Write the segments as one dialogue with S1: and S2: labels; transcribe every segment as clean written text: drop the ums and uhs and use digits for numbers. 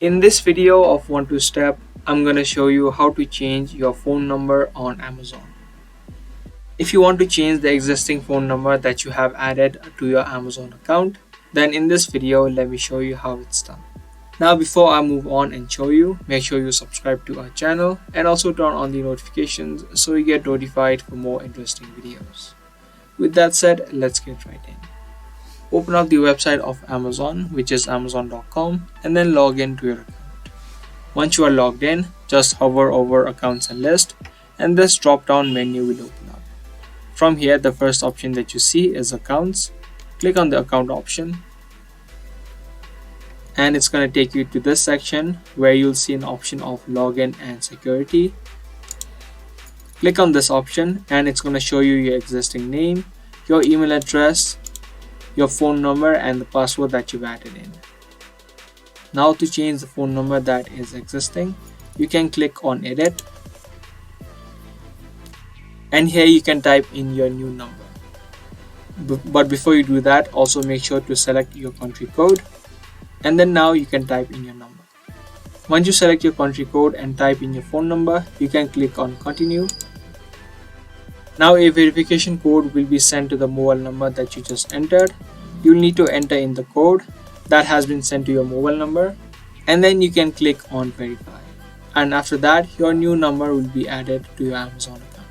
S1: In this video of 1-2 step, I'm going to show you how to change your phone number on Amazon. If you want to change the existing phone number that you have added to your Amazon account, then in this video, let me show you how it's done. Now before I move on and show you, make sure you subscribe to our channel and also turn on the notifications so you get notified for more interesting videos. With that said, let's get right in. Open up the website of Amazon, which is amazon.com, and then log in to your account. Once you are logged in, just hover over accounts and list, and this drop down menu will open up. From here, the first option that you see is accounts. Click on the account option, and it's going to take you to this section where you'll see an option of login and security. Click on this option and it's going to show you your existing name, your email address, your phone number, and the password that you've added in. Now to change the phone number that is existing, you can click on edit, and here you can type in your new number. But before you do that, also make sure to select your country code, and then now you can type in your number. Once you select your country code and type in your phone number, you can click on continue. Now a verification code will be sent to the mobile number that you just entered. You'll need to enter in the code that has been sent to your mobile number, and then you can click on verify. And after that, your new number will be added to your Amazon account.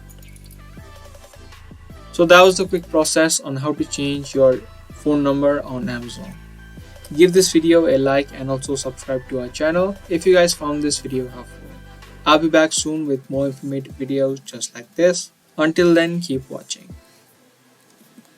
S1: So that was the quick process on how to change your phone number on Amazon. Give this video a like and also subscribe to our channel if you guys found this video helpful. I'll be back soon with more informative videos just like this. Until then, keep watching.